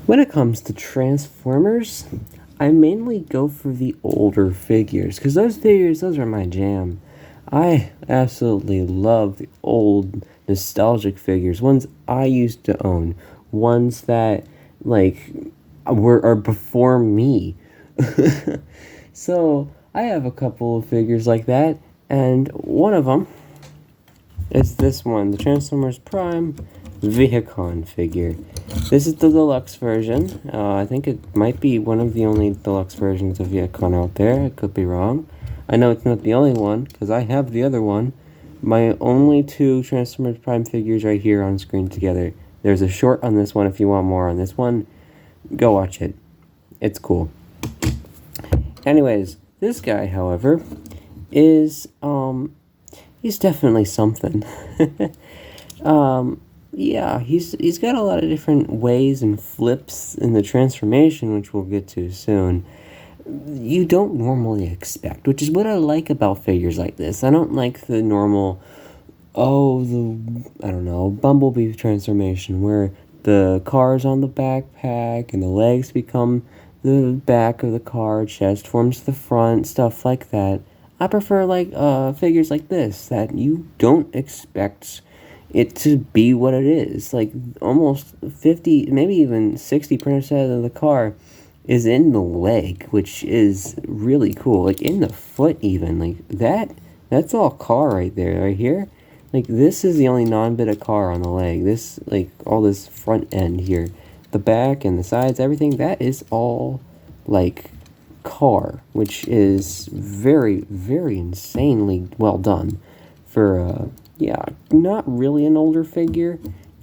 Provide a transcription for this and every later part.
When it comes to Transformers, I mainly go for the older figures, because those are my jam. I absolutely love the old nostalgic figures, ones I used to own, ones that, like, are before me. So, I have a couple of figures like that, and one of them is this one, the Transformers Prime Vehicon figure. This is the deluxe version. I think it might be one of the only deluxe versions of Vehicon out there. I could be wrong. I know it's not the only one, because I have the other one. My only two Transformers Prime figures right here on screen together. There's a short on this one if you want more on this one. Go watch it. It's cool. Anyways, this guy, however, is, he's definitely something. Yeah, he's got a lot of different ways and flips in the transformation, which we'll get to soon. You don't normally expect, which is what I like about figures like this. I don't like the normal, I don't know, Bumblebee transformation, where the car's on the backpack and the legs become the back of the car, chest forms the front, stuff like that. I prefer figures like this that you don't expect it to be what it is. Like almost 50, maybe even 60% of the car is in the leg, which is really cool. Like in the foot even. Like that's all car right there, right here. Like this is the only non-bit of car on the leg. This, like all this front end here. The back and the sides, everything, that is all like car, which is very, very insanely well done for yeah, not really an older figure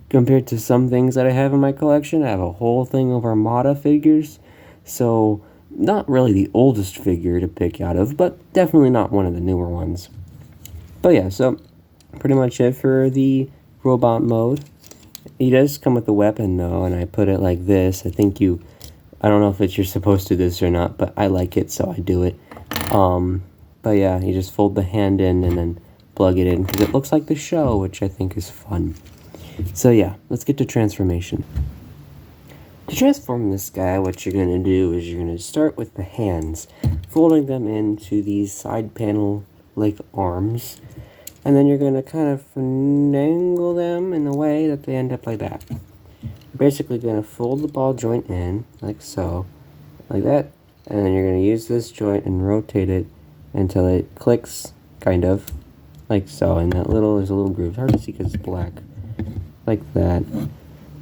compared to some things that I have in my collection. I have a whole thing of Armada figures, so not really the oldest figure to pick out of, but definitely not one of the newer ones. But yeah, so pretty much it for the robot mode. He does come with a weapon though, and I put it like this. I don't know if you're supposed to do this or not, but I like it, so I do it. But yeah, you just fold the hand in and then plug it in, because it looks like the show, which I think is fun. So yeah, let's get to transformation. To transform this guy, what you're going to do is you're going to start with the hands, folding them into these side panel like arms, and then you're going to kind of finagle them in a way that they end up like that. You're basically going to fold the ball joint in, like so, like that, and then you're going to use this joint and rotate it until it clicks, kind of, like so, and there's a little groove. It's hard to see because it's black, like that.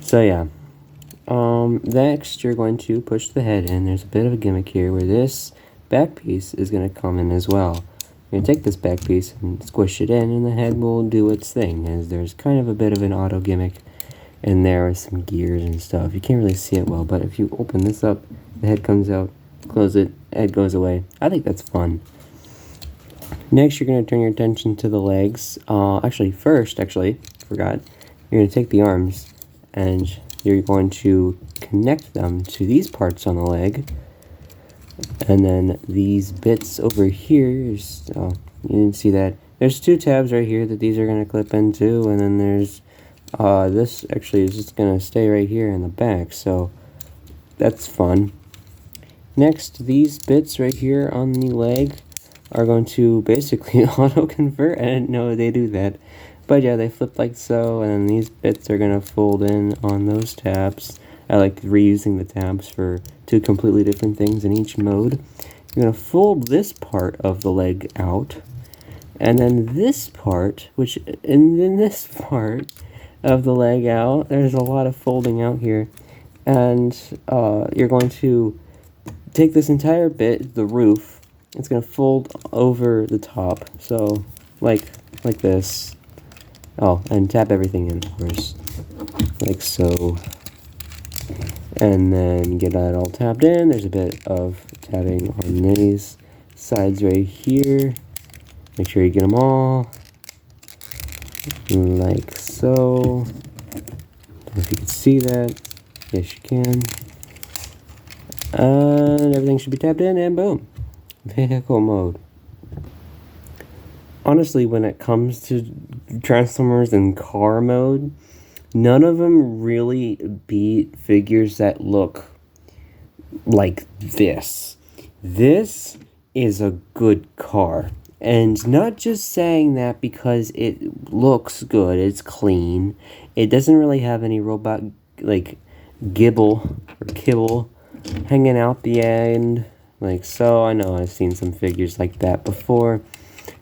So yeah, next you're going to push the head in. There's a bit of a gimmick here where this back piece is going to come in as well. You're going to take this back piece and squish it in, and the head will do its thing, as there's kind of a bit of an auto gimmick in there with some gears and stuff. You can't really see it well, but if you open this up, the head comes out, close it, head goes away. I think that's fun. Next, you're going to turn your attention to the legs. First, forgot. You're going to take the arms, and you're going to connect them to these parts on the leg. And then these bits over here, you didn't see that. There's two tabs right here that these are going to clip into, and then there's, this actually is just going to stay right here in the back, so that's fun. Next, these bits right here on the leg are going to basically auto-convert. I didn't know they do that. But yeah, they flip like so, and then these bits are going to fold in on those tabs. I like reusing the tabs for two completely different things in each mode. You're going to fold this part of the leg out, and then this part, and then this part of the leg out. There's a lot of folding out here. And you're going to take this entire bit, the roof, it's going to fold over the top, so like this. Oh, and tap everything in, of course, like so. And then get that all tapped in. There's a bit of tapping on these sides right here. Make sure you get them all, like so. Don't know if you can see that. Yes, you can. And everything should be tapped in, and boom. Vehicle mode. Honestly, when it comes to Transformers in car mode, none of them really beat figures that look like this. This is a good car. And not just saying that because it looks good, it's clean. It doesn't really have any robot, like, gibble or kibble hanging out the end. Like so, I know I've seen some figures like that before.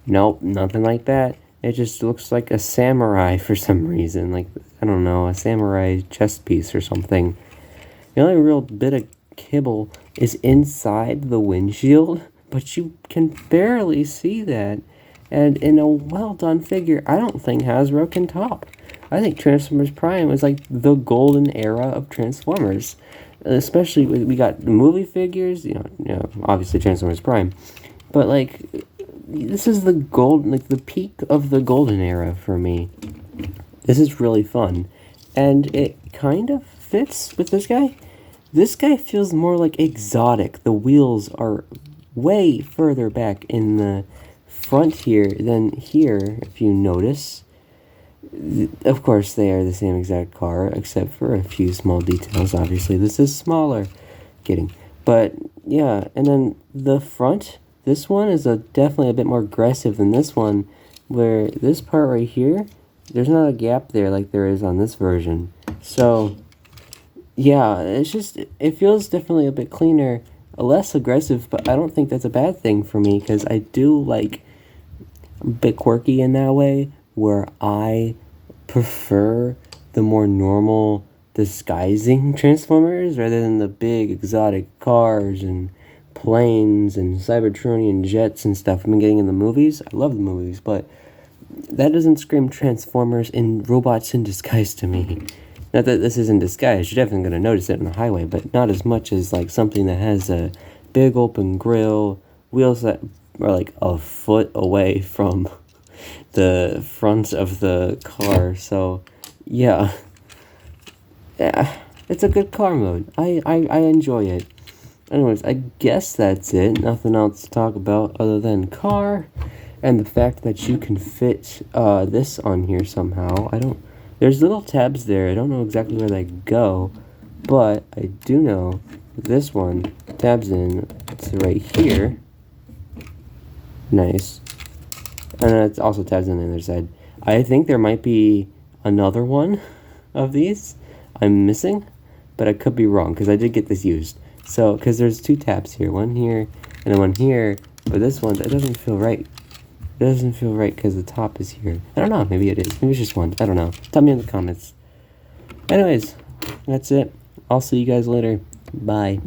Nope, nothing like that. It just looks like a samurai for some reason. Like, I don't know, a samurai chest piece or something. The only real bit of kibble is inside the windshield, but you can barely see that. And in a well-done figure, I don't think Hasbro can top. I think Transformers Prime is like the golden era of Transformers. Especially, we got the movie figures, obviously Transformers Prime. But, like, this is the the peak of the golden era for me. This is really fun. And it kind of fits with this guy. This guy feels more like exotic. The wheels are way further back in the front here than here, if you notice. Of course, they are the same exact car, except for a few small details. Obviously, this is smaller. Kidding. But, yeah, and then the front, this one is definitely a bit more aggressive than this one, where this part right here, there's not a gap there like there is on this version. So, yeah, it feels definitely a bit cleaner, less aggressive, but I don't think that's a bad thing for me, because I do like a bit quirky in that way, where I prefer the more normal disguising Transformers rather than the big exotic cars and planes and Cybertronian jets and stuff I've been getting in the movies. I love the movies, but that doesn't scream Transformers and robots in disguise to me. Not that this is in disguise, you're definitely going to notice it on the highway, but not as much as like something that has a big open grill, wheels that are like a foot away from the front of the car. So yeah, it's a good car mode. I enjoy it. Anyways, I guess that's it. Nothing else to talk about other than car and the fact that you can fit this on here somehow. There's little tabs there. I don't know exactly where they go, but I do know this one tabs in to right here. Nice. And then it also tabs on the other side. I think there might be another one of these I'm missing, but I could be wrong because I did get this used. So, because there's two tabs here, one here and then one here, but this one, it doesn't feel right. It doesn't feel right because the top is here. I don't know, maybe it is. Maybe it's just one. I don't know. Tell me in the comments. Anyways, that's it. I'll see you guys later. Bye.